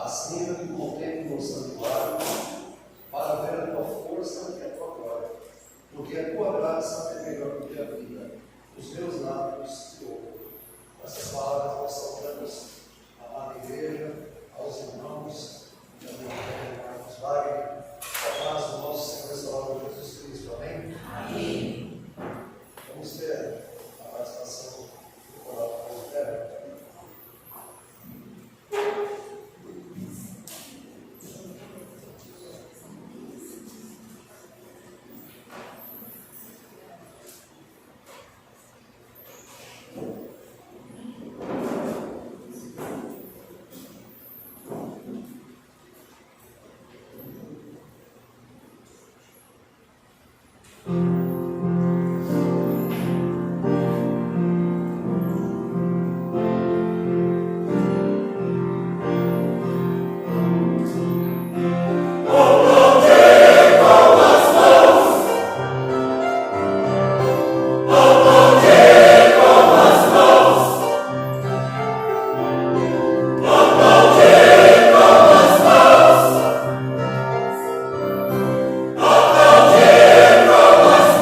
Acima-me e contemplo no santuário, para ver a tua força e a tua glória, porque a tua graça é melhor do que a vida. Os meus lábios te ouvem. Essas palavras nós saltamos à amada igreja, aos irmãos, também ao Marcos Wagner, a paz do nosso Senhor e Salvador Jesus Cristo. Amém? Amém. Vamos ter a participação do coral do Evangelho. As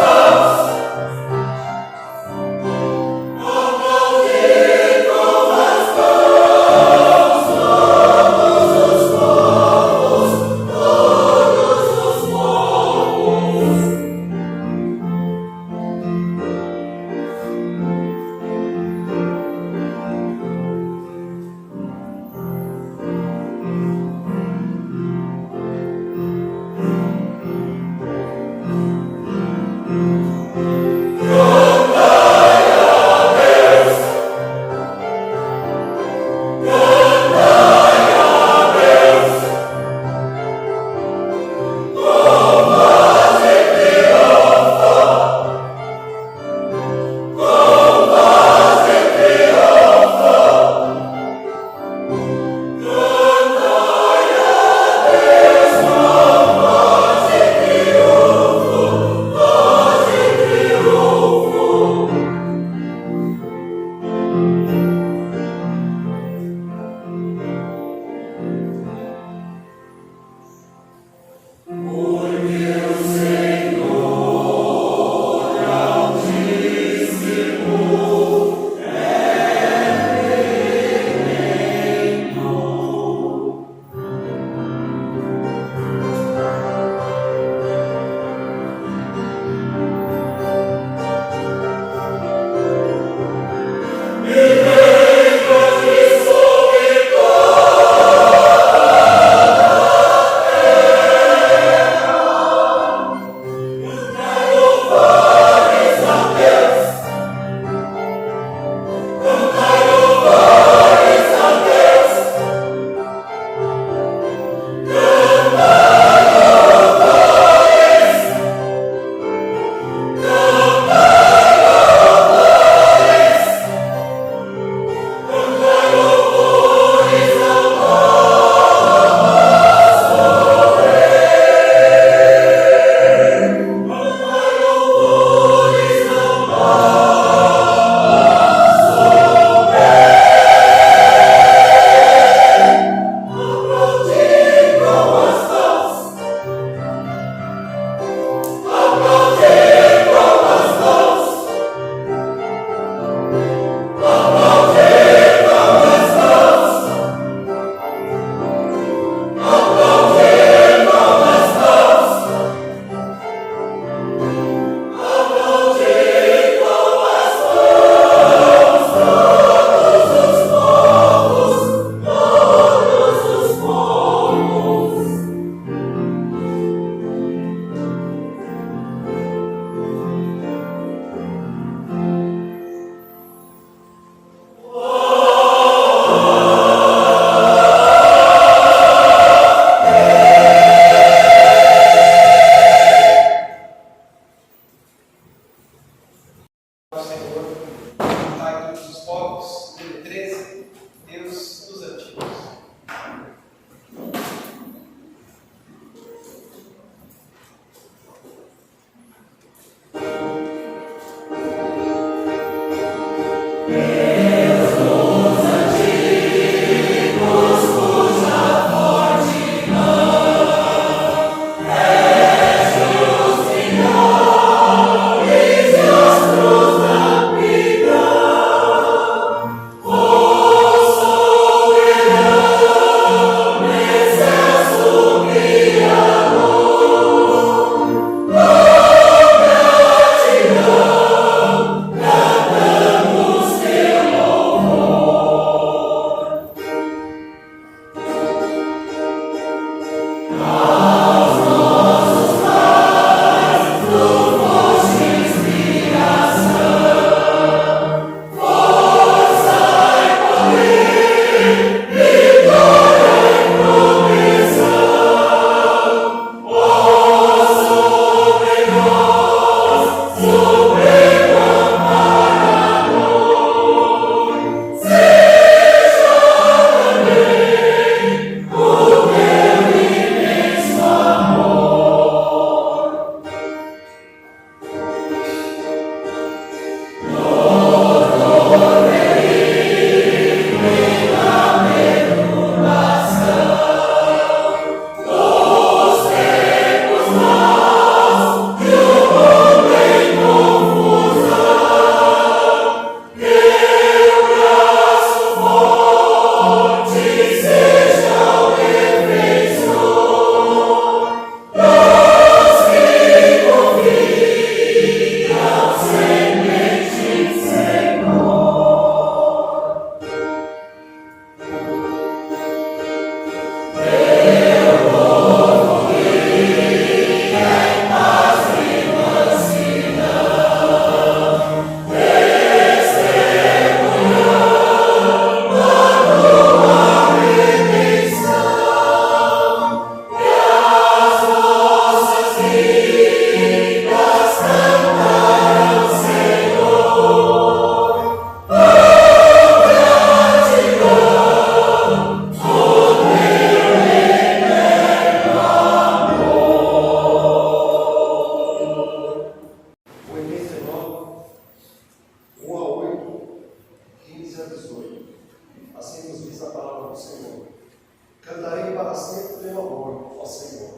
Cantarei para sempre teu amor, ó Senhor.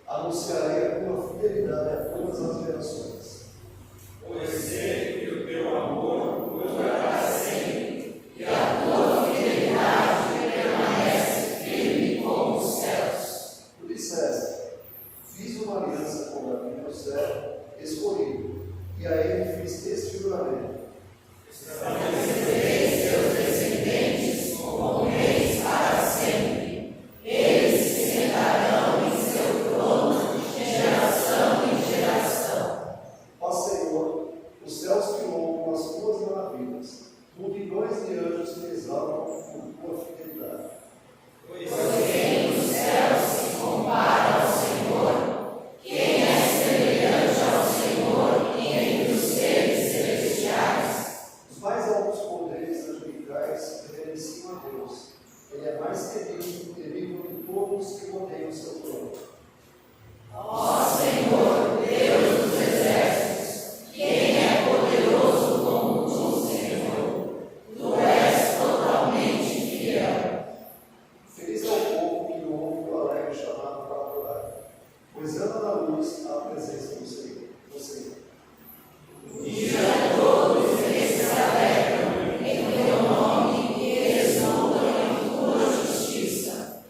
Anunciarei a tua fidelidade a todas as gerações. Pois sei que o teu amor durará sempre, e a tua fidelidade permanece firme como os céus. Tu disseste: fiz uma aliança com Davi, meu servo escolhido, e a ele fiz este juramento. Estabelecerei seus descendentes como reis para sempre. Eles se sentarão em seu trono de geração em geração. Ó Senhor, os céus te louvam as tuas maravilhas, multidões de anjos te exaltam por tua fidelidade. Pois quem nos céus se compara ao Senhor? Quem é semelhante ao Senhor entre os seres celestiais? Os mais altos poderes angelicais reverenciam a Deus. Ele é mais temível que todos que rodeiam o seu trono. Ó Senhor, Deus dos exércitos, quem é poderoso como tu, Senhor? Tu és totalmente fiel. Feliz é o povo que ouve o alegre chamado para adorar, pois anda na luz a presença do Senhor. Um dia todos eles se alegram em teu nome e exultam em tua justiça.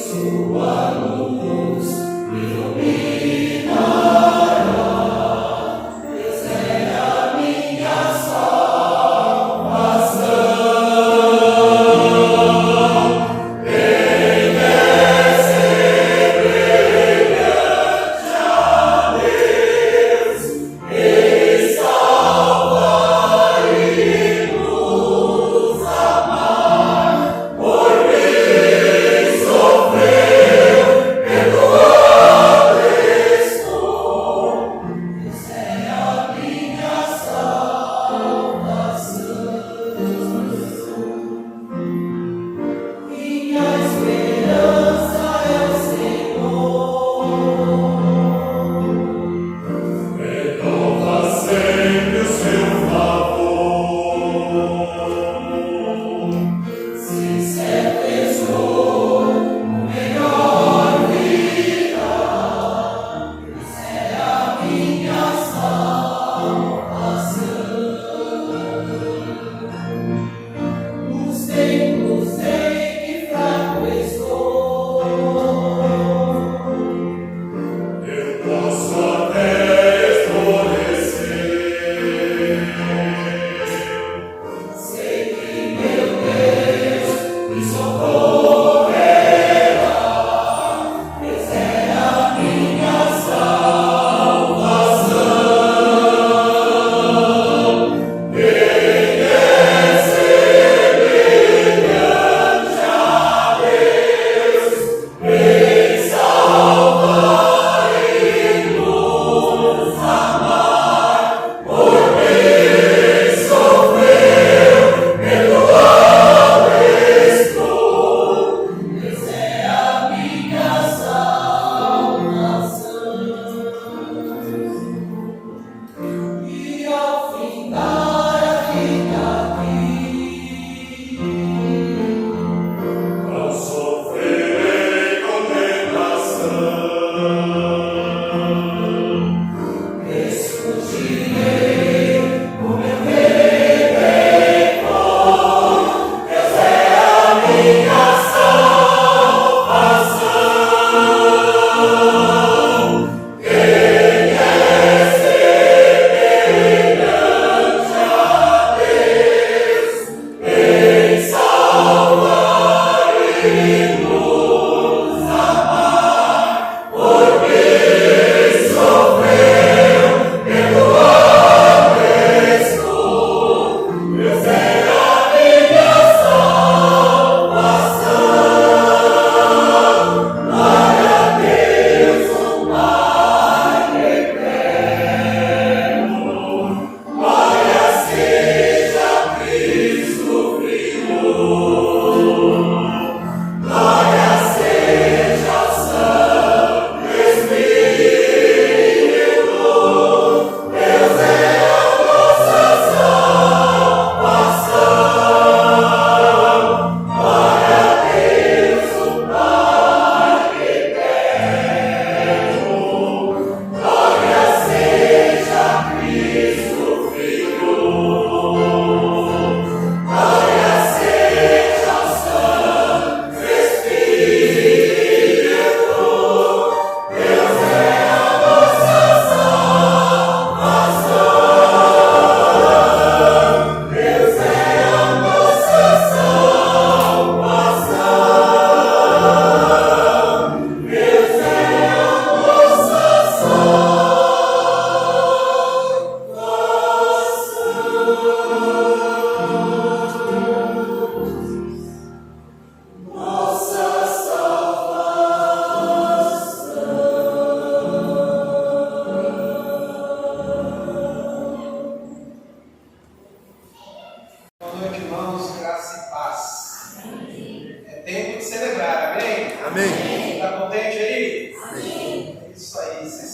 Sua luz ilumina.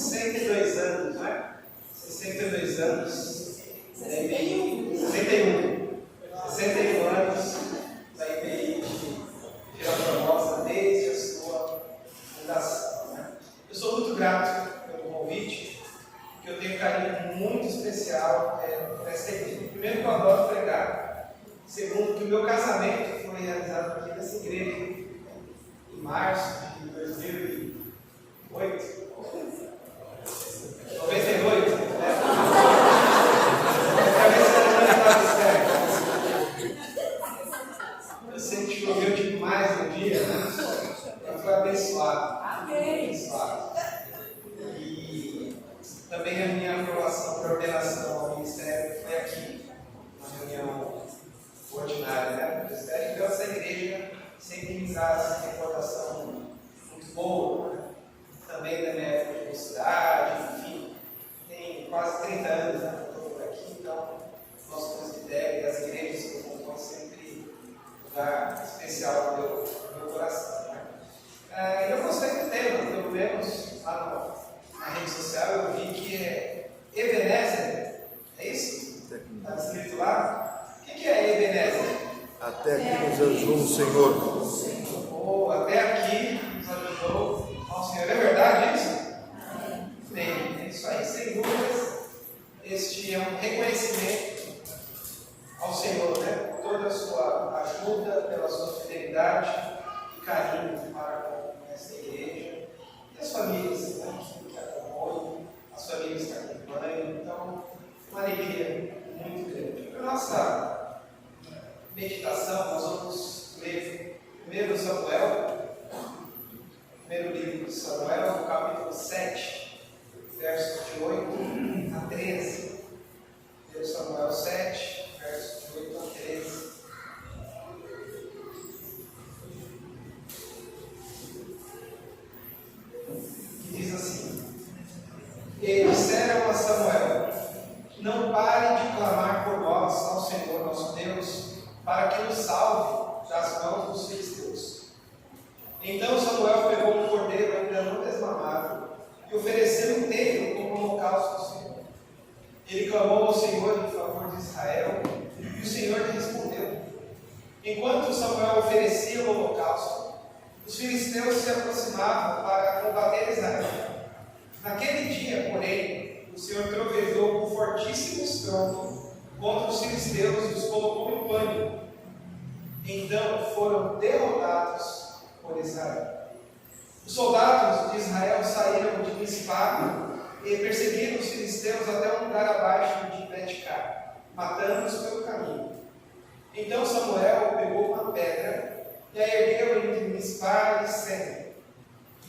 62 anos, né? 62 anos. 61 anos da IPI de Vila Formosa desde a sua fundação, né? Eu sou muito grato pelo convite, porque eu tenho um carinho muito especial por essa igreja. Primeiro, que eu adoro pregar. Segundo, que o meu casamento foi realizado aqui nessa igreja em março de 2008. 98, né? Eu sei que choveu demais no dia, né? Eu fui abençoado. Amém. Abençoado. E também a minha aprovação para ordenação ao ministério foi aqui, na reunião ordinária, né? Do ministério. Então, essa igreja sempre me traz essa recordação muito boa, né? Também da minha época de mocidade, enfim. Tem quase 30 anos, né, que eu estou por aqui, então nosso presbitério e as igrejas que eu compõe sempre um lugar especial no meu coração, né? Eu gostei do tema, pelo menos lá na rede social eu vi que é Ebenezer, é isso? Está escrito lá? O que é Ebenezer? Até aqui nos ajudou o Senhor. Até aqui nos ajudou ao Senhor. É verdade isso? Bem, é isso aí. Sem dúvidas, este é um reconhecimento ao Senhor, né? Por toda a sua ajuda, pela sua fidelidade e carinho para com esta igreja e as famílias, né, que acompanham, as famílias que acompanham. Então, uma alegria muito grande. Para a nossa meditação, nós vamos ler 1 Samuel, primeiro livro de Samuel, no capítulo 7, versos de 8 a 13. 1 Samuel 7, versos de 8 a 13. E diz assim: E disseram a Samuel: Não pare de clamar por nós ao Senhor nosso Deus, para que nos salve das mãos dos filisteus. Então Samuel pegou um cordeiro ainda não desmamado e ofereceu inteiro como holocausto ao Senhor. Ele clamou ao Senhor em favor de Israel, e o Senhor lhe respondeu. Enquanto Samuel oferecia o holocausto, os filisteus se aproximavam para combater Israel. Naquele dia, porém, o Senhor trovejou com fortíssimo estrondo contra os filisteus e os colocou em pânico. Então foram derrotados por Israel. Os soldados de Israel saíram de Mispa e perseguiram os filisteus até um lugar abaixo de Bet-Car, matando-os pelo caminho. Então Samuel pegou uma pedra e a ergueu entre Mispa e Sem,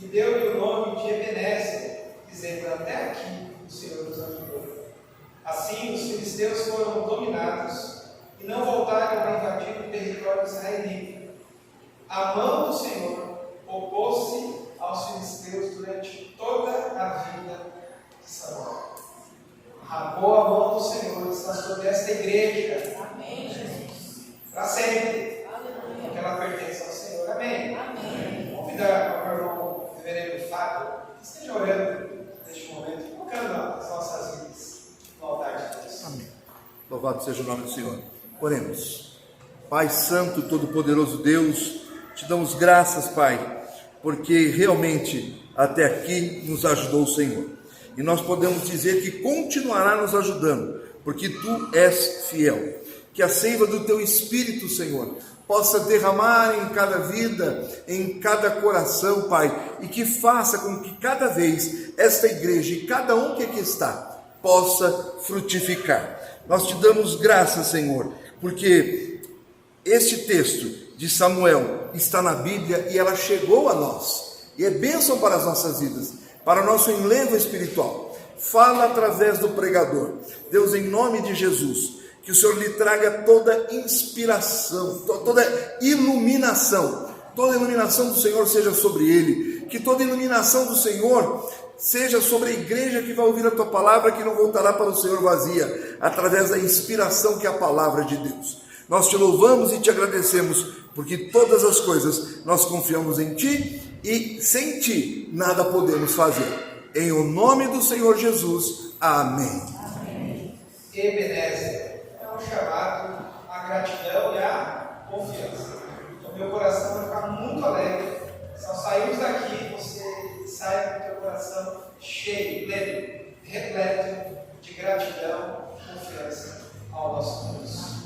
e deu-lhe o nome de Ebenezer, dizendo: Até aqui o Senhor nos ajudou. Assim os filisteus foram dominados e não voltaram a invadir o território israelita. A mão do Senhor opôs-se aos filisteus durante toda a vida de Samuel. A boa mão do Senhor está sobre esta igreja. Amém, Jesus. Para sempre. Aleluia. Porque ela pertence ao Senhor. Amém. Amém. Convidar o meu irmão reverendo Fábio que esteja orando neste momento, colocando as nossas vidas no altar de Deus. Amém. Louvado seja o nome do Senhor. Oremos. Pai Santo, Todo-Poderoso Deus, te damos graças, Pai, porque realmente até aqui nos ajudou o Senhor. E nós podemos dizer que continuará nos ajudando, porque Tu és fiel. Que a seiva do Teu Espírito, Senhor, possa derramar em cada vida, em cada coração, Pai, e que faça com que cada vez esta igreja e cada um que aqui está, possa frutificar. Nós te damos graças, Senhor, porque este texto de Samuel está na Bíblia e ela chegou a nós, e é bênção para as nossas vidas, para o nosso enlevo espiritual. Fala através do pregador. Deus, em nome de Jesus, que o Senhor lhe traga toda inspiração, toda iluminação do Senhor seja sobre ele, que toda iluminação do Senhor seja sobre a igreja que vai ouvir a tua palavra, que não voltará para o Senhor vazia, através da inspiração que é a palavra de Deus. Nós te louvamos e te agradecemos, porque todas as coisas nós confiamos em ti, e sem ti nada podemos fazer. Em o nome do Senhor Jesus. Amém. Ebenezer é um chamado à gratidão e à confiança. Então, meu coração vai ficar muito alegre. Se nós sairmos daqui, você sai com o teu coração cheio, pleno, repleto de gratidão e confiança ao nosso Deus.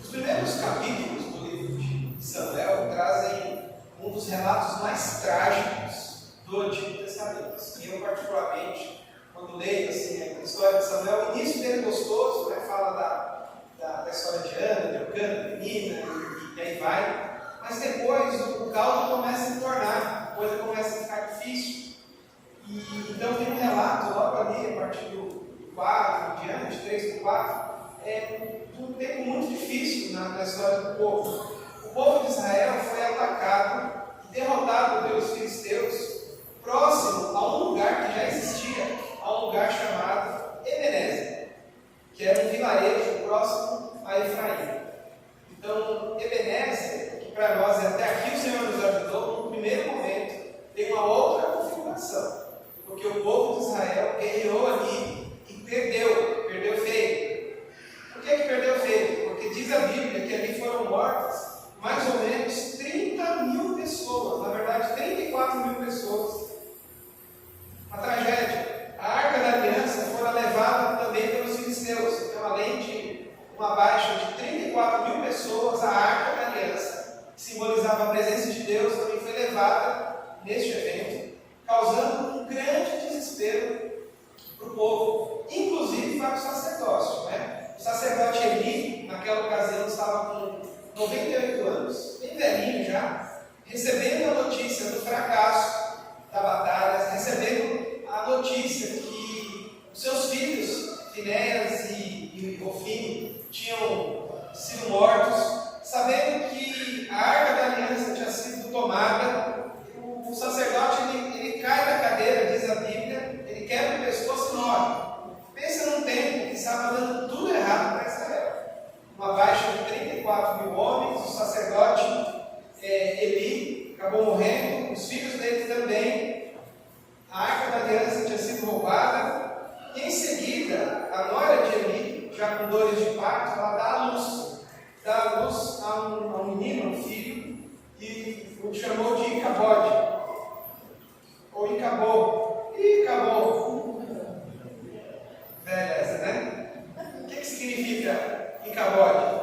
Os primeiros capítulos do livro de Samuel trazem um dos relatos mais trágicos do Antigo Testamento. E eu, particularmente, quando leio assim, a história de Samuel, o início dele é gostoso, né? Fala da história de Ana, de Eucana, de Penina, e aí vai. Mas depois o caldo começa a se tornar, a coisa começa a ficar difícil. E então tem um relato logo ali, a partir do 4 em diante, 3 do 4, de um tempo muito difícil na história do povo. O povo de Israel foi atacado e derrotado pelos filisteus, próximo a um lugar que já existia, a um lugar chamado Ebenezer, que era um vilarejo próximo a Efraim. Então, Ebenezer, que para nós até aqui o Senhor nos ajudou, no primeiro momento, tem uma outra configuração, porque o povo de Israel guerreou ali e perdeu feio. Por que perdeu feio? Porque diz a Bíblia que ali foram mortas mais ou menos 30.000 pessoas, na verdade 34.000 pessoas. Uma tragédia. A Arca da Aliança fora levada também pelos filisteus. Então, além de uma baixa de 34.000 pessoas, a Arca da Aliança, que simbolizava a presença de Deus, também foi levada neste evento, causando um grande desespero para o povo, inclusive para o sacerdócio. Né? O sacerdote Eli, naquela ocasião, estava com 98 anos, bem velhinho já, recebendo a notícia do fracasso da batalha, recebendo a notícia que os seus filhos, Finéias e Hofni, tinham sido mortos, sabendo que a Arca da Aliança tinha sido tomada, o sacerdote ele cai da cadeira, diz a Bíblia, ele quebra o pescoço e morre. Pensa num tempo que estava dando tudo errado para Israel. Uma baixa de 34.000 homens, o sacerdote Eli acabou morrendo, os filhos dele também. A Arca da Aliança tinha sido roubada, e em seguida, a nora de Eli, já com dores de parto, ela dá à luz a um menino, um filho, e o chamou de Icabode, ou Icabô. Icabô. Beleza, né? O que significa Icabode?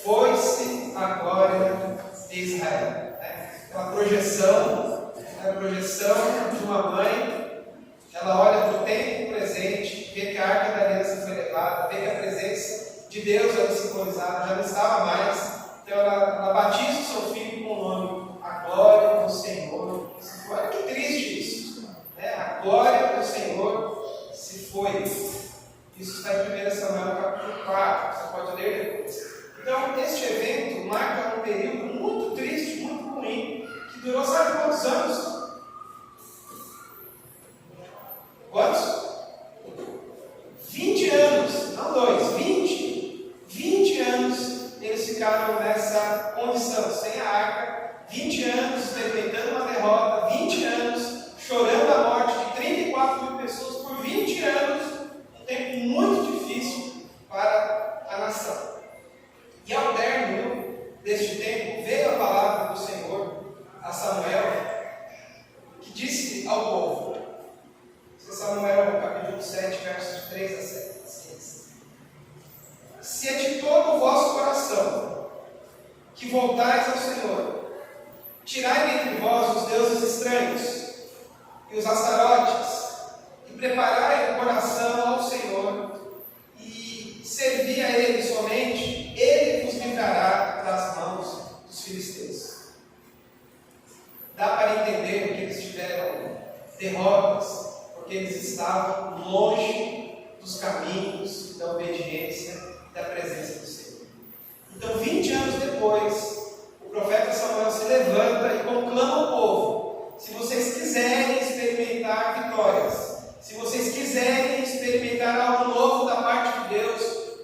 Foi-se a glória de Israel. Né? Aquela projeção de uma mãe, ela olha para o tempo presente, vê que a Arca da Aliança foi levada, vê que a presença de Deus ali simbolizada já não estava mais, então ela batiza o seu filho com o nome, a glória do Senhor se foi. Olha que triste isso, né? A glória do Senhor se foi. Isso está em 1 Samuel capítulo 4, você pode ler depois. Então, este evento marca um período muito triste, muito ruim, que durou, sabe quantos anos? Quantos? 20 anos, não 2, 20 anos eles ficaram nessa condição, sem a arca, 20 anos experimentando uma derrota, 20 anos chorando a morte de 34.000 pessoas por 20 anos, um tempo muito difícil para a nação. E ao término deste tempo, veio a palavra do Senhor a Samuel, que disse ao povo, Samuel capítulo 7, versos 3 a 7. Se é de todo o vosso coração que voltais ao Senhor, tirai dentre vós os deuses estranhos e os astarotes, e preparai o coração ao Senhor, e servi a Ele somente, Ele vos livrará das mãos dos filisteus. Dá para entender que eles tiveram derrotas, porque eles estavam longe dos caminhos da obediência e da presença do Senhor. Então, 20 anos depois, o profeta Samuel se levanta e conclama ao povo: se vocês quiserem experimentar vitórias, se vocês quiserem experimentar algo novo da parte de Deus,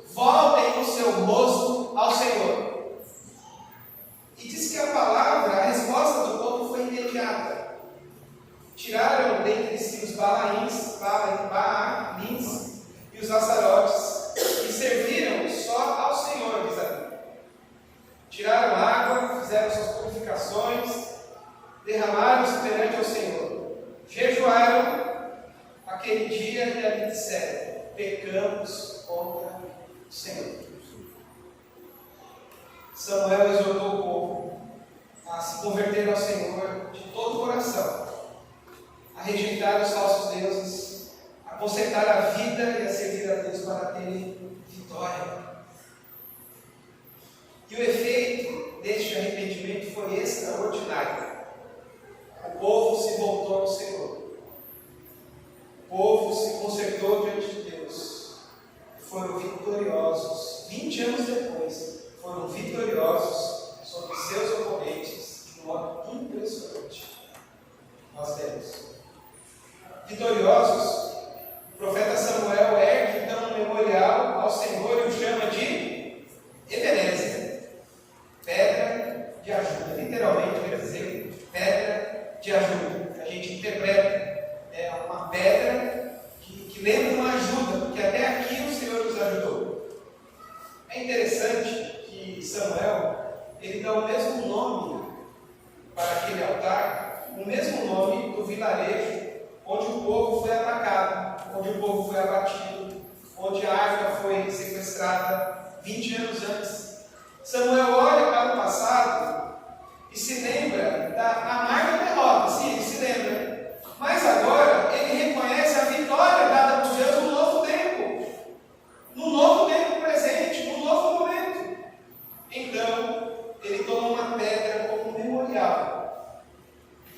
voltem o seu rosto ao Senhor. E diz que a resposta do povo foi imediata. Tiraram dentre si Baalins e os Astarotes, e serviram só ao Senhor, diz a Bíblia. Tiraram água, fizeram suas purificações, derramaram-se perante ao Senhor, jejuaram aquele dia e ali disseram: pecamos contra o Senhor. Samuel exortou o povo a se converter ao Senhor de todo o coração, a rejeitar os falsos deuses, a consertar a vida e a servir a Deus para terem vitória. E o efeito deste arrependimento foi extraordinário. O povo se voltou ao Senhor. O povo se consertou diante de Deus. E foram vitoriosos. 20 anos depois, foram vitoriosos sobre seus oponentes de um modo impressionante. Nós temos. Vitoriosos, o profeta Samuel ergue então um memorial ao Senhor e o chama de Ebenezer, pedra de ajuda. Literalmente quer dizer pedra de ajuda. A gente interpreta, é uma pedra que lembra uma ajuda, porque até aqui o Senhor nos ajudou. É interessante que Samuel, ele dá o mesmo nome para aquele altar, o mesmo nome do vilarejo onde o povo foi atacado, onde o povo foi abatido, onde a arca foi sequestrada 20 anos antes. Samuel olha para o passado e se lembra da amarga derrota, sim, ele se lembra, mas agora ele reconhece a vitória dada por Deus no novo tempo presente, no novo momento. Então, ele toma uma pedra como memorial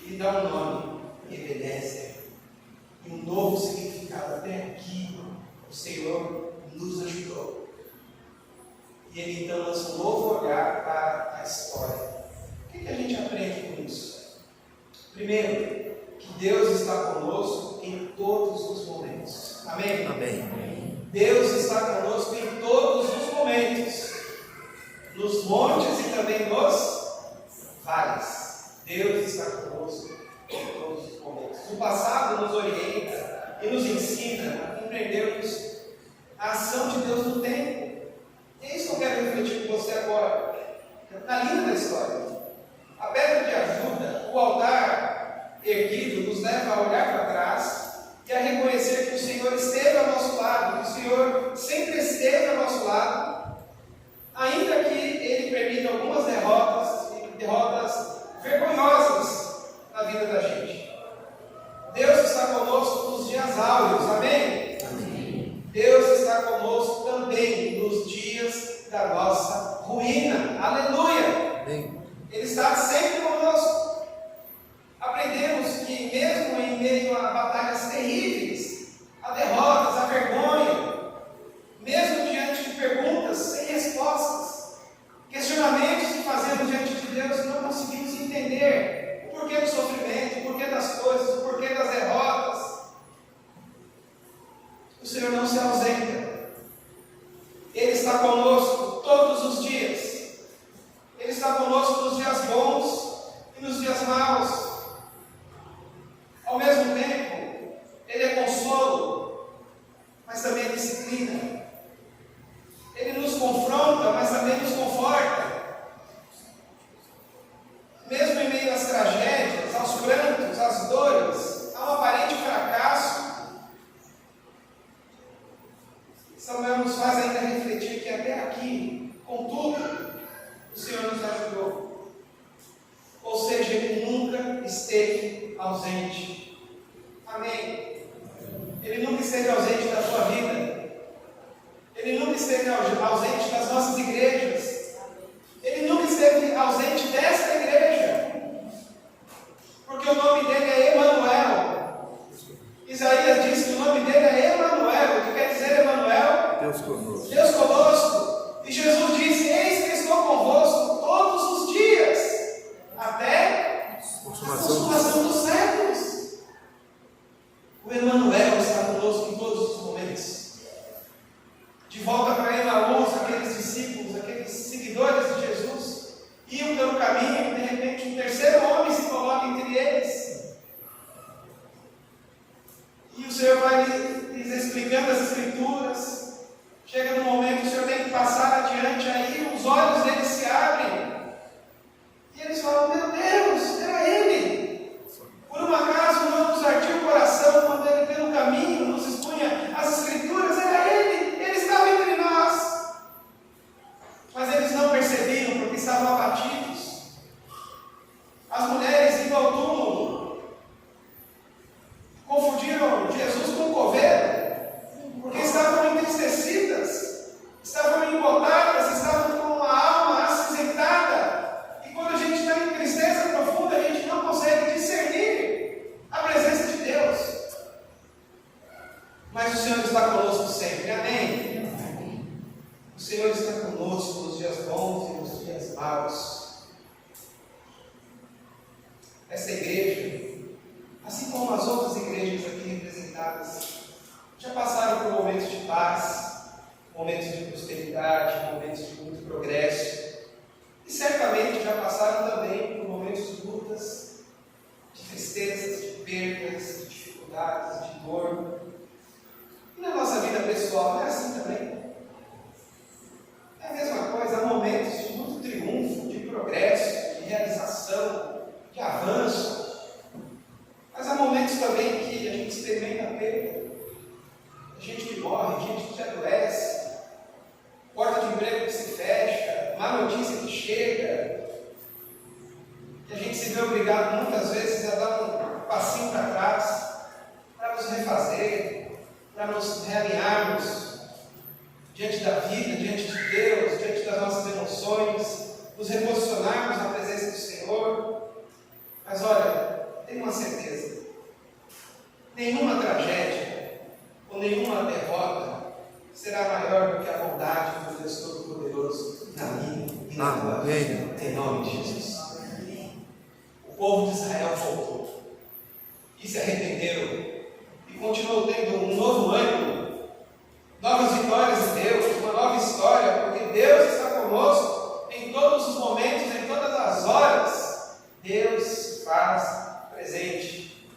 e dá um nome, Ebenezer. E um novo significado. Até aqui o Senhor nos ajudou. E ele então lança um novo olhar para a história. O que a gente aprende com isso? Primeiro, que Deus está conosco em todos os momentos. Amém? Amém. Deus está conosco em todos os momentos, nos montes e também nos vales. Deus está conosco em todos os momentos. O passado nos orienta e nos ensina a compreendermos a ação de Deus no tempo. É isso que eu quero refletir com você agora, na linha da história. A pedra de ajuda, o altar erguido, nos leva a olhar para trás e a reconhecer que o Senhor esteve ao nosso lado, que o Senhor sempre esteve ao nosso lado, ainda que Ele permita algumas derrotas vergonhosas na vida da gente. Deus está conosco nos dias áureos, amém? Amém. Deus está conosco também nos dias da nossa ruína, aleluia! Amém. Ele está sempre conosco. Aprendemos que mesmo em meio a batalhas terríveis, a derrotas, a vergonha, mesmo diante de perguntas sem respostas, questionamentos que fazemos diante de Deus e não conseguimos entender o porquê do sofrimento, o porquê das coisas, o porquê das derrotas, o Senhor não se ausenta. Ele está conosco todos os dias. Ele está conosco nos dias bons e nos dias maus. Ao mesmo tempo, Ele é consolo, mas também é disciplina. Ele nos confronta, mas também nos conforta. Mesmo em meio às tragédias, aos prantos, às dores, ao aparente fracasso, Samuel nos faz ainda refletir que até aqui, contudo, o Senhor nos ajudou. Ou seja, Ele nunca esteve ausente. Amém? Ele nunca esteve ausente da sua vida. Ele nunca esteve ausente das nossas igrejas. Ele nunca esteve ausente desta igreja. Porque o nome dele é Emanuel. Isaías diz que o nome dele é Emanuel. O que quer dizer Emanuel? Deus conosco. Deus conosco. E Jesus disse: eis que estou convosco todos os dias, até a consumação dos séculos. O Emanuel está conosco em todos os momentos. De volta para Emaús, vai lhes explicando as Escrituras. Chega no momento que o Senhor tem que passar adiante, aí os olhos deles se abrem. E eles falam: meu Deus, era Ele. Por um acaso não nos ardia o coração quando Ele pelo caminho nos expunha as Escrituras? Era Ele, Ele estava entre nós. Mas eles não percebiam porque estavam abatidos. As mulheres indo ao túmulo confundiram Jesus com um coveiro, porque estavam entristecidas, estavam embotadas, estavam com a alma acinzentada. E quando a gente está em tristeza profunda, a gente não consegue discernir a presença de Deus. Mas o Senhor está conosco sempre, amém? O Senhor está conosco nos dias bons e nos dias maus. Essa igreja, assim como as outras igrejas aqui representadas, já passaram por momentos de paz, momentos de prosperidade, momentos de muito progresso. E certamente já passaram também por momentos de lutas, de tristezas, de perdas, de dificuldades, de dor. E na nossa vida pessoal não é assim também. É a mesma coisa, há momentos de muito triunfo, de progresso, de realização, de avanço. Mas há momentos também que a gente experimenta a perda. Gente que morre, gente que adoece, porta de emprego que se fecha, má notícia que chega, que a gente se vê obrigado muitas vezes a dar um passinho para trás, para nos refazer, para nos realinharmos diante da vida, diante de Deus, diante das nossas emoções, nos reposicionarmos na presença do Senhor. Mas olha, tenho uma certeza, nenhuma tragédia ou nenhuma derrota será maior do que a bondade do Deus Todo-Poderoso na minha e na tua vida, em nome de Jesus. O povo de Israel voltou e se arrependeram e continuou tendo um novo ânimo, novas vitórias em Deus, uma nova história, porque Deus está conosco em todos os momentos, em todas as horas. Deus se faz presente.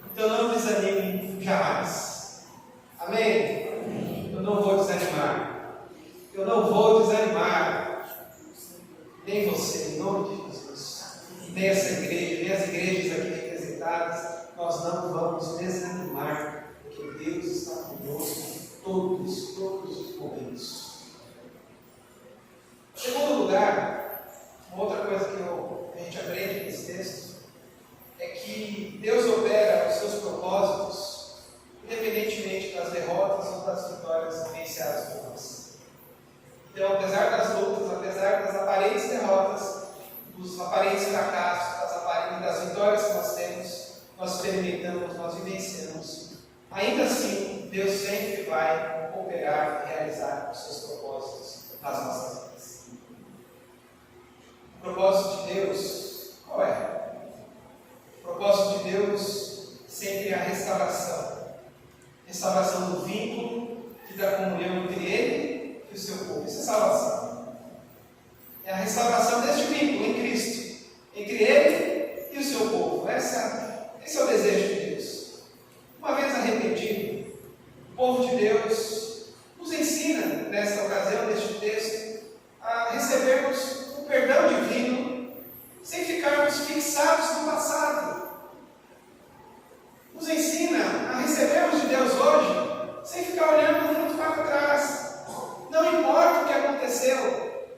Então não desanime jamais. Amém? Amém? Eu não vou desanimar. Eu não vou desanimar. Nem você, em nome de Jesus. Nem essa igreja, nem as igrejas aqui representadas. Nós não vamos desanimar, porque Deus está conosco em todos os momentos. Em segundo lugar, uma outra coisa que a gente aprende nesse texto é que Deus opera os seus propósitos independentemente das derrotas ou das vitórias vivenciadas por nós. Então, apesar das lutas, apesar das aparentes derrotas, dos aparentes fracassos, das vitórias que nós temos, nós experimentamos, nós vivenciamos, ainda assim, Deus sempre vai operar e realizar os seus propósitos nas nossas vidas. O propósito de Deus, qual é? O propósito de Deus sempre é a restauração. Restauração do vínculo e da comunhão entre Ele e o seu povo. Isso é salvação. É a restauração deste vínculo em Cristo, entre Ele e o seu povo. Esse é o desejo de Deus. Uma vez arrependido, o povo de Deus nos ensina, nesta ocasião, neste texto, a recebermos o perdão divino sem ficarmos fixados no passado. Nos ensina a recebermos de Deus hoje, sem ficar olhando muito para trás. Não importa o que aconteceu,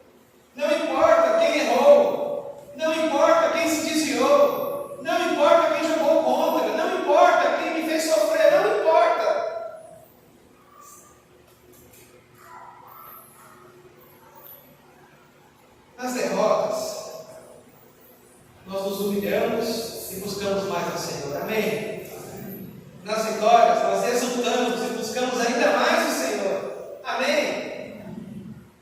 não importa quem errou, não importa quem se desviou, não importa quem jogou contra, não importa quem me fez sofrer, não importa. Nas derrotas, nós nos humilhamos e buscamos mais ao Senhor. Amém? Nas vitórias, nós exultamos e buscamos ainda mais o Senhor. Amém?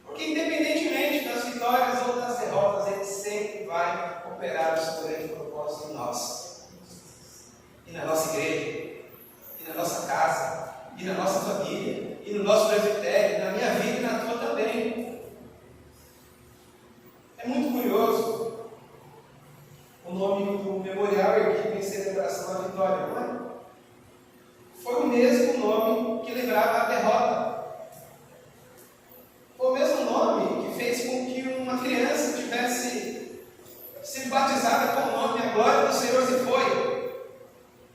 Porque independentemente das vitórias ou das derrotas, Ele sempre vai operar o seu grande propósito em nós. E na nossa igreja, e na nossa casa, e na nossa família, e no nosso presbitério, na minha vida e na tua também. É muito curioso o nome do memorial erguido em celebração à vitória, não é? Foi o mesmo mesmo nome que lembrava a derrota. Foi o mesmo nome que fez com que uma criança tivesse sido batizada com o nome "A glória do Senhor se foi".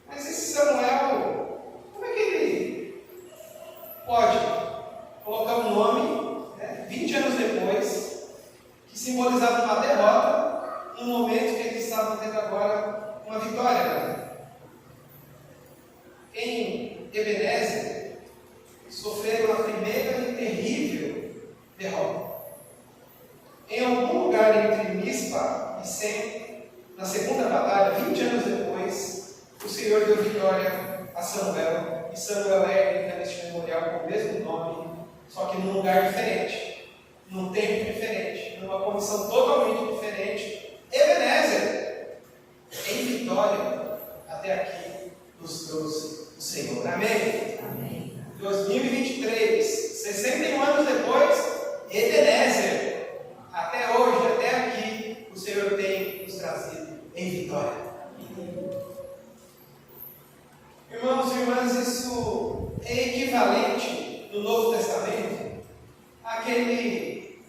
Mas esse Samuel, como é que ele pode colocar um nome, 20 anos depois, que simbolizava uma derrota, num momento que eles estavam tendo agora uma vitória? Em Ebenezer, sofreram a primeira e terrível derrota. Em algum lugar entre Mispa e Sem, na segunda batalha, 20 anos depois, o Senhor deu vitória a Samuel, e Samuel ergue neste memorial com o mesmo nome, só que num lugar diferente, num tempo diferente, numa condição totalmente diferente. Ebenezer, em vitória, até aqui nos trouxe o Senhor. Amém? Amém. 2023, 61 anos depois, Ebenezer, até hoje, até aqui, o Senhor tem nos trazido em vitória. Irmãos e irmãs, isso é equivalente no Novo Testamento àquele: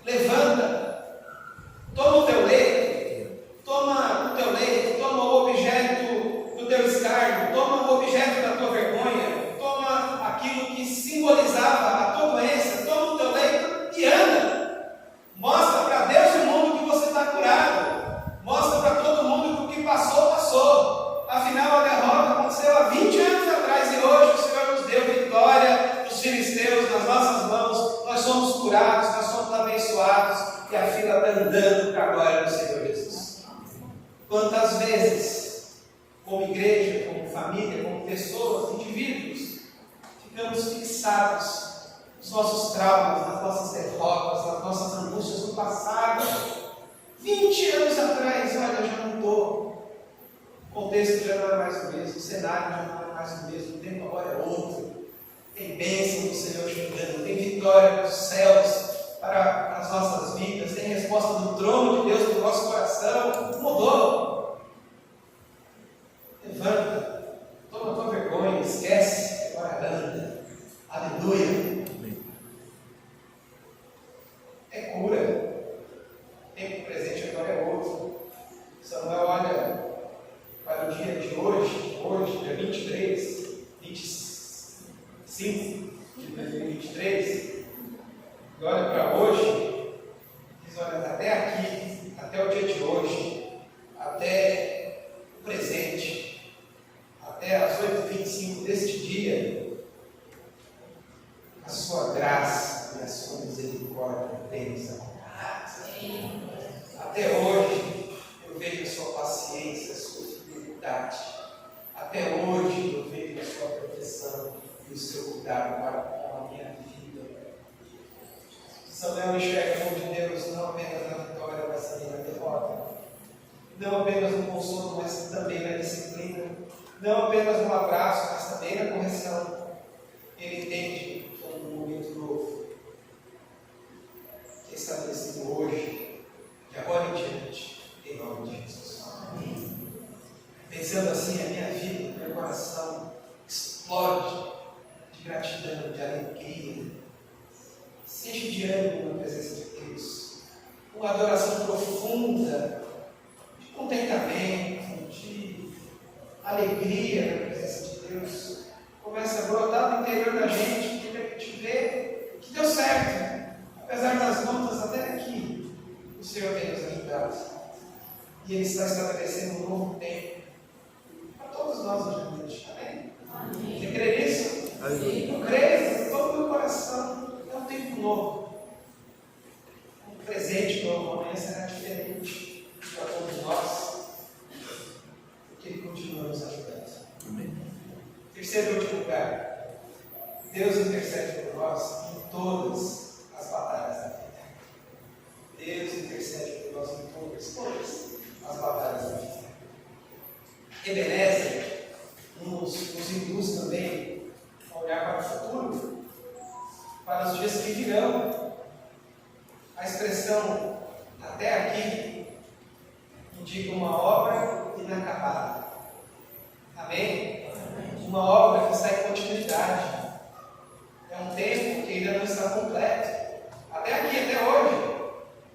levanta, toma o teu leito, toma o objeto do teu escárnio, toma o objeto da tua vergonha, toma aquilo que simbolizava a tua doença, toma o teu leito e anda. Mostra para Deus e o mundo que você está curado. Mostra para todo mundo que o que passou, passou. Afinal, a derrota aconteceu há 20 anos atrás e hoje o Senhor nos deu vitória dos filisteus nas nossas mãos. Nós somos curados, nós somos abençoados e a fila está andando para a glória do Senhor Jesus. Quantas vezes, como igreja, como família, como pessoas, indivíduos, ficamos fixados nos nossos traumas, nas nossas derrotas, nas nossas angústias do passado. 20 anos atrás, olha, eu já não estou. O contexto já não é mais o mesmo, o cenário já não é mais o mesmo, o tempo agora é outro. Tem bênção do Senhor chegando, tem vitória dos céus para as nossas vidas, tem resposta do trono de Deus no nosso coração. Mudou. Levanta, toma a tua vergonha, esquece, agora anda. Aleluia. É cura. O tempo presente agora é outro. Samuel olha para o dia de hoje, dia 23, 25 de 2023, e olha para hoje, diz: olha, até aqui, até o dia de hoje, até o presente, até as 8h25 deste dia, a sua graça e a sua misericórdia tem nos acompanhado. Até hoje, eu vejo a sua paciência, a sua fidelidade. Até hoje, eu vejo a sua proteção e o seu cuidado para com a minha vida. Samuel enxerga a mão de Deus não apenas na vitória, mas também na derrota. Não apenas no consolo, mas também na disciplina. Não apenas no abraço, mas também na correção. Ele entende como um momento novo, que é estabelecido hoje, de agora em diante, em nome de Jesus. Amém. Pensando assim, a minha vida, meu coração explode de gratidão, de alegria. Se enche de ânimo na presença de Deus. Uma adoração profunda, de contentamento, de alegria na presença de Deus. Começa a brotar no interior da gente, porque a gente vê que deu certo. Apesar das lutas até aqui, o Senhor tem nos ajudado. E Ele está estabelecendo um novo tempo para todos nós hoje à noite. Amém? Amém. Você crê nisso? Amém. Eu creio, todo o meu coração. É um tempo novo. Um presente novo. Amanhã será diferente para todos nós. Porque Ele continua nos ajudando. Amém. Terceiro e último lugar. Deus intercede por nós em todas as batalhas da vida. Deus intercede por nós em todas as batalhas da vida. Ebenezer nos induz também a olhar para o futuro, para os dias que virão. A expressão até aqui indica uma obra inacabada. Amém? Uma obra que está eternidade. É um tempo que ainda não está completo. Até aqui, até hoje.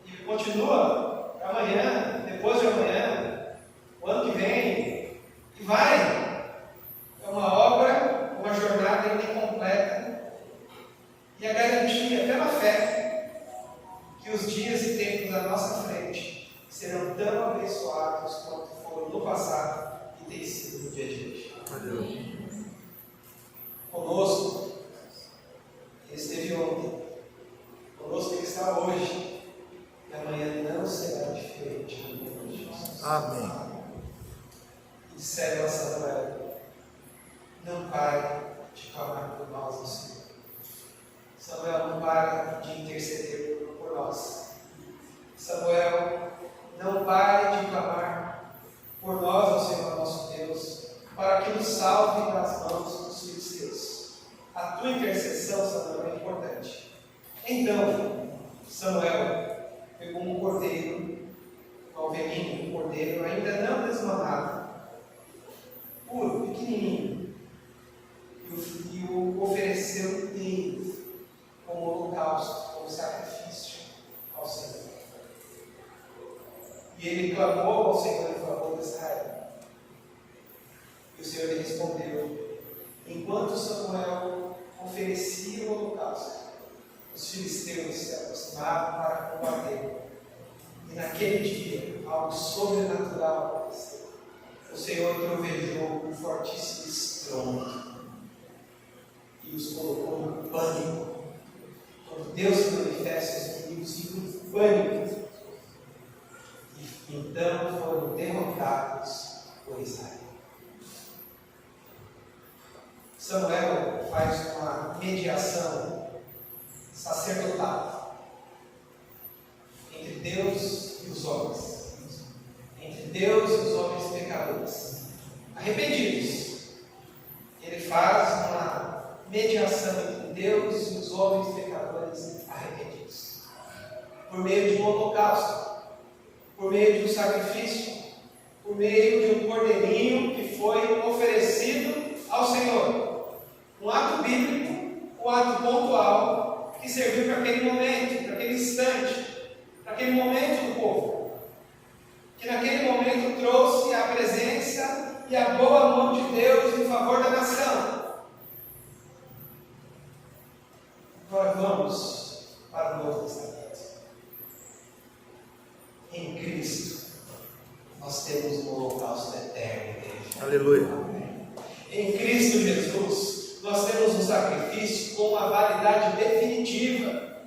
E continua para amanhã, depois de amanhã, o ano que vem. E vai. É uma obra, uma jornada ainda incompleta. E a garantia, pela fé, que os dias e tempos à nossa frente serão tão abençoados quanto foram no passado e tem sido no dia de hoje. Conosco, ele esteve ontem. Conosco ele está hoje. E amanhã não será diferente no nome de Jesus. Amém. E disseram a Samuel: não pare de clamar por nós ao Senhor. Samuel, não pare de interceder por nós. Samuel, não pare de clamar por nós ao Senhor nosso Deus, para que nos salve das mãos dos filisteus. A tua intercessão, Samuel, é importante. Então, Samuel pegou um cordeiro, uma ovelhinha, um cordeiro ainda não desmamado, puro, pequenininho, e o ofereceu inteiro como holocausto, como sacrifício ao Senhor. E ele clamou ao Senhor em favor de Israel. E o Senhor lhe respondeu: enquanto Samuel oferecia o holocausto, os filisteus se aproximavam para combater. E naquele dia, algo sobrenatural aconteceu. O Senhor trovejou um fortíssimo estrondo e os colocou no pânico. Quando Deus se manifesta, os inimigos ficam em pânico. E então foram derrotados por Israel. Samuel faz uma mediação sacerdotal entre Deus e os homens, entre Deus e os homens pecadores, arrependidos. Ele faz uma mediação entre Deus e os homens pecadores arrependidos, por meio de um holocausto, por meio de um sacrifício, por meio de um cordeirinho que foi oferecido ao Senhor. Um ato bíblico, um ato pontual, que serviu para aquele momento, para aquele instante, para aquele momento do povo. Que naquele momento trouxe a presença e a boa mão de Deus em favor da nação. Agora vamos para o Novo Testamento. Em Cristo, nós temos um holocausto eterno, igreja. Aleluia. Em Cristo Jesus, nós temos um sacrifício com uma validade definitiva,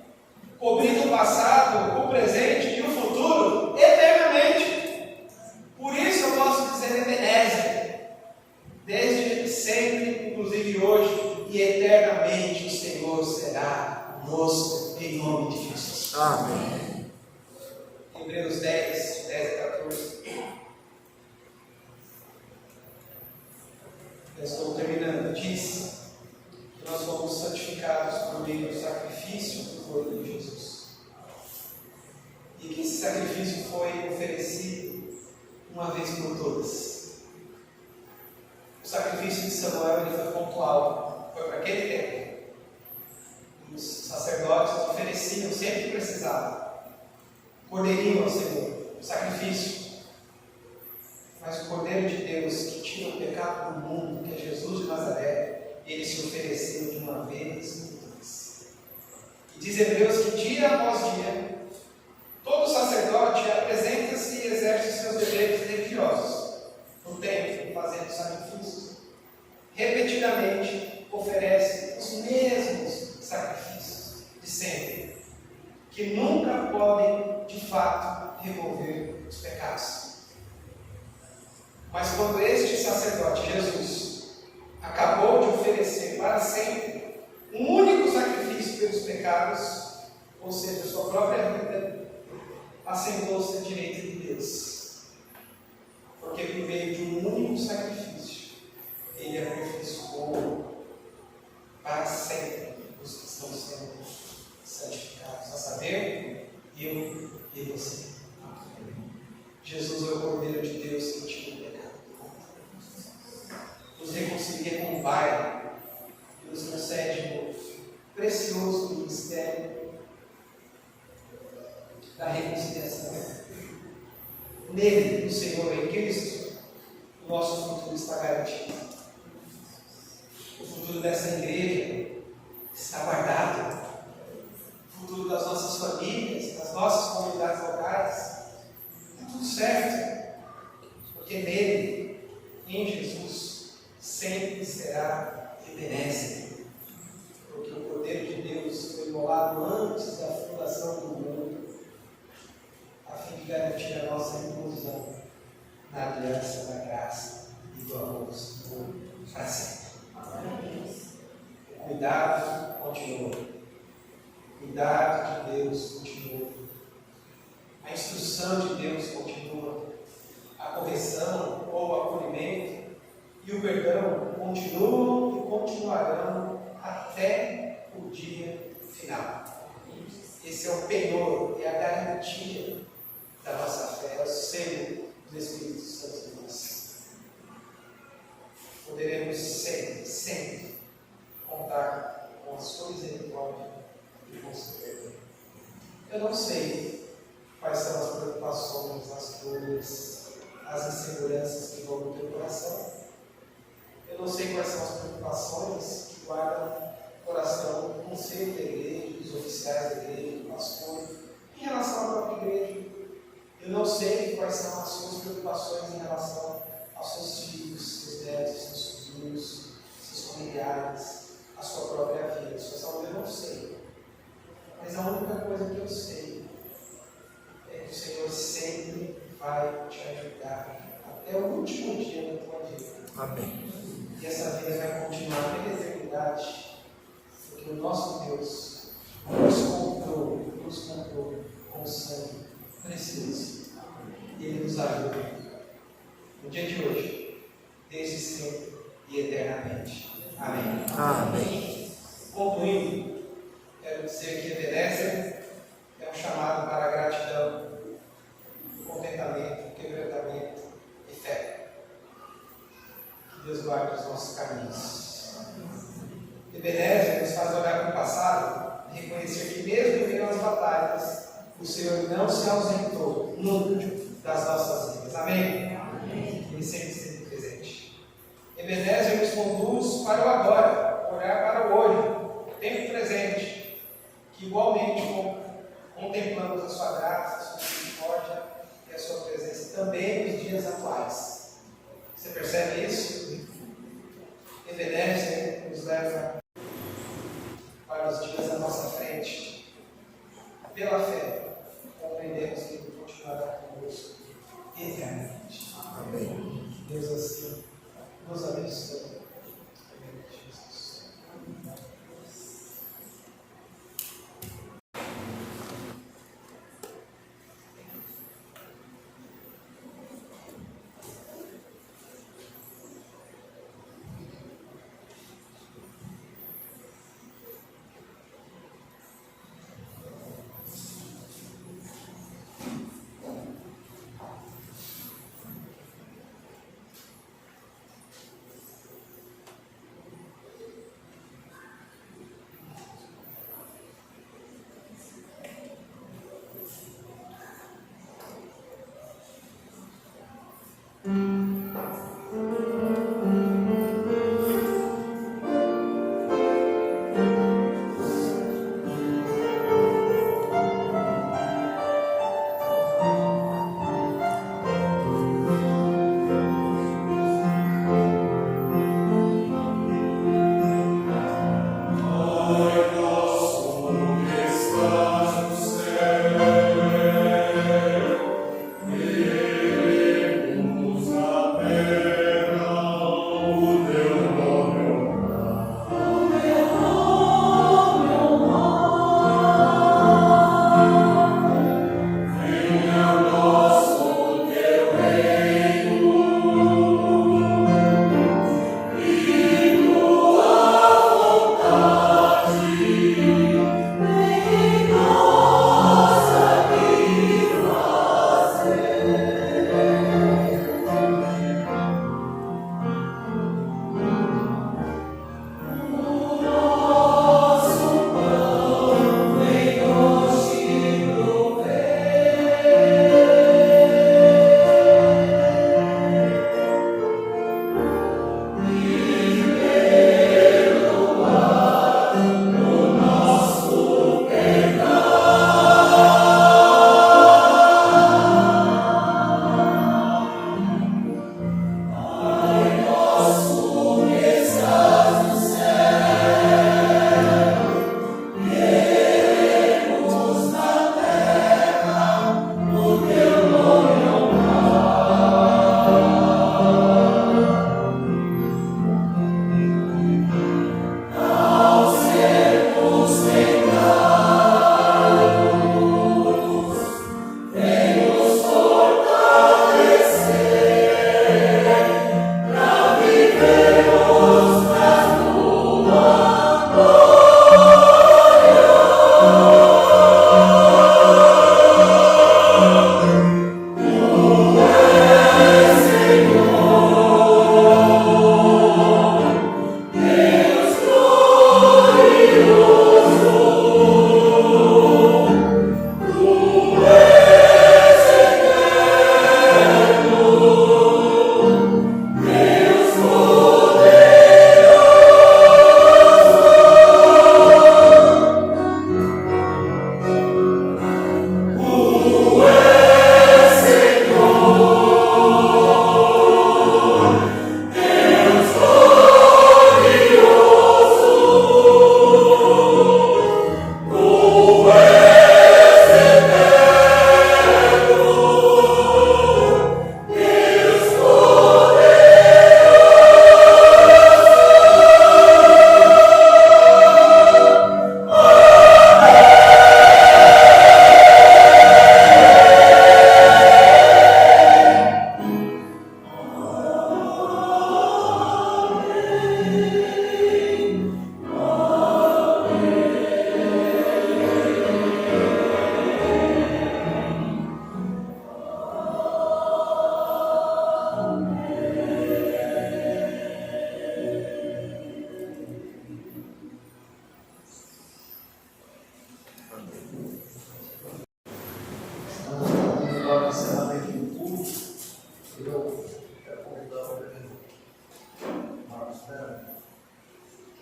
cobrindo o passado, o presente e o futuro eternamente. Por isso eu posso dizer Ebenezer, desde sempre, inclusive hoje e eternamente, o Senhor será conosco, em nome de Jesus. Amém. Hebreus 10 e 14. Eu estou terminando. Diz que nós fomos santificados por meio do sacrifício do corpo de Jesus. E que esse sacrifício foi oferecido uma vez por todas. O sacrifício de Samuel ele foi pontual, foi para aquele tempo. Os sacerdotes ofereciam sempre que precisavam. Cordeirinho ao Senhor, o sacrifício. Mas o Cordeiro de Deus que tira o pecado do mundo, que é Jesus de Nazaré, ele se ofereceu de uma vez por todas. E diz Hebreus que dia após dia, todo sacerdote apresenta-se e exerce seus deveres religiosos no templo, fazendo sacrifícios. Repetidamente oferece os mesmos sacrifícios de sempre, que nunca podem de fato remover os pecados. Mas quando este sacerdote, Jesus, acabou de oferecer para sempre um único sacrifício pelos pecados, ou seja, sua própria vida, assentou-se à direita de Deus. Porque por meio de um único sacrifício, ele aperfeiçoou para sempre os que estão sendo santificados, a saber, eu e você. Jesus é o Cordeiro de Deus que tira o pecado. Nos reconcilia com o Pai. mistério da reconciliação. Nele, no Senhor, em Cristo, o nosso futuro está garantido. O futuro dessa igreja está guardado. O futuro das nossas famílias, das nossas comunidades locais, está tudo certo. Porque nele, em Jesus, sempre será Ebenezer. Porque o Cordeiro de Deus foi imolado antes da fundação do mundo, a fim de garantir a nossa inclusão na aliança da graça e do amor do Senhor para sempre. O cuidado continua. O cuidado de Deus continua. A instrução de Deus continua. A correção ou acolhimento e o perdão continuam e continuarão até o dia final. Esse é o penhor, é a garantia da nossa fé, é o selo do Espírito Santo em nós. Poderemos sempre, sempre contar com a sua misericórdia e com o seu perdão. Eu não sei quais são as preocupações, as dores, as inseguranças que vão no teu coração. Eu não sei quais são as preocupações que guardam o coração do conselho da igreja, dos oficiais da igreja, do pastor, em relação à própria igreja. Eu não sei quais são as suas preocupações em relação aos seus filhos, seus netos, seus sobrinhos, seus familiares, a sua própria vida, a sua saúde. Eu não sei. Mas a única coisa que eu sei é que o Senhor sempre vai te ajudar até o último dia da tua vida. Amém. E essa vida vai continuar pela eternidade, porque o nosso Deus nos comprou com o sangue precioso. E Ele nos ajuda no dia de hoje, desde sempre e eternamente. Amém. Amém. Concluindo, quero dizer que Ebenezer é um chamado para a gratidão, contentamento, quebrantamento e fé. Que Deus guarde os nossos caminhos. Ebenezer nos faz olhar para o passado e reconhecer que mesmo em meio às batalhas, o Senhor não se ausentou nunca das nossas vidas. Amém? Amém. Ele sempre esteve presente. Ebenezer nos conduz para o agora, olhar para o hoje, o tempo presente, que igualmente contemplamos a sua graça, a sua misericórdia e a sua presença também nos dias atuais. Você percebe isso? Ebenezer nos leva para os dias à nossa frente. Pela fé, compreendemos que Ele continuará conosco eternamente. Amém. Deus assim nos abençoe. Amém, Jesus.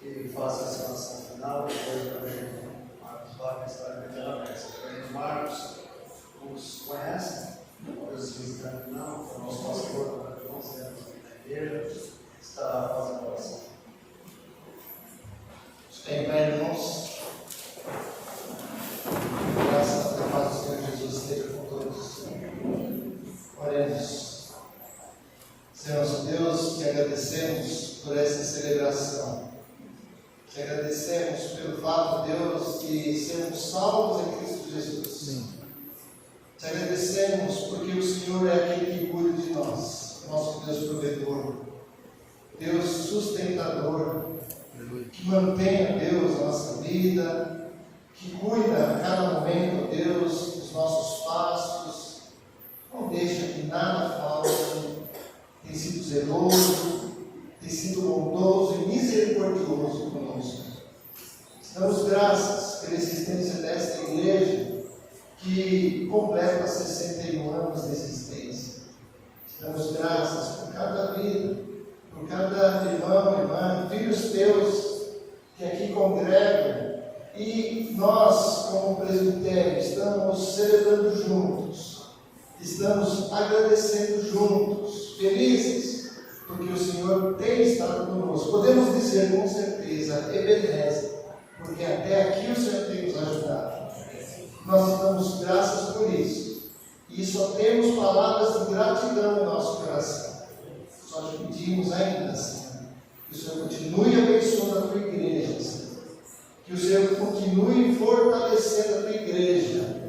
que faça essa oração final, depois também Marcos vai estar na mesa. Marcos os conhece, os visitantes não, o nosso pastor, nós temos na igreja, está fazendo oração. Em pé, irmãos. Graças a paz do Senhor Jesus esteja com todos. Oremos. Senhor nosso Deus, te agradecemos por essa celebração. Te agradecemos pelo fato, Deus, de sermos salvos em Cristo Jesus. Sim. Te agradecemos porque o Senhor é aquele que cuida de nós, nosso Deus provedor, Deus sustentador, que mantém, Deus, a nossa vida, que cuida a cada momento, Deus, dos nossos passos, não deixa que nada falte, tem sido zeloso, tem sido bondoso e misericordioso conosco. Damos graças pela existência desta igreja que completa 61 anos de existência. Damos graças por cada vida, por cada irmão, irmã, filhos teus que aqui congregam, e nós, como presbitério, estamos celebrando juntos, estamos agradecendo juntos, felizes, porque o Senhor tem estado conosco. Podemos dizer com certeza, Ebenezer, porque até aqui o Senhor tem nos ajudado. Nós damos graças por isso, e só temos palavras de gratidão no nosso coração. Só te pedimos ainda, Senhor, que o Senhor continue abençoando a tua igreja, Senhor. Que o Senhor continue fortalecendo a tua igreja.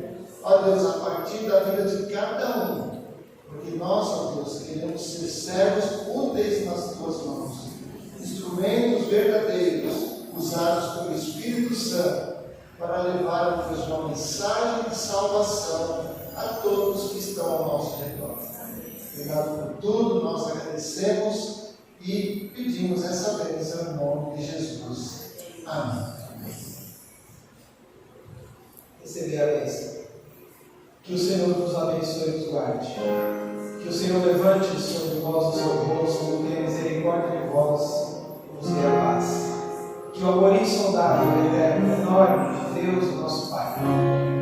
Ó Deus, a partir da vida de cada um. Porque nós, ó Deus, queremos ser servos úteis nas tuas mãos. Instrumentos verdadeiros, usados pelo Espírito Santo, para levar, Deus, uma mensagem de salvação a todos que estão ao nosso redor. Obrigado por tudo, nós agradecemos e pedimos essa bênção em nome de Jesus. Amém. Receber a bênção. Que o Senhor nos abençoe e nos guarde. Que o Senhor levante sobre vós o seu rosto, tenha misericórdia de vós e nos dê a paz. Que o amor insondável, eterno, enorme de Deus, o nosso Pai,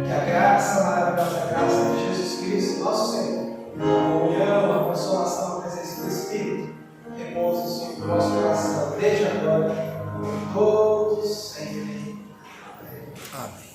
que a graça, a maravilhosa graça de Jesus Cristo, nosso Senhor, a comunhão, a consolação, a presença do Espírito, repouse sobre o nosso coração, desde agora, por todos sempre. Amém.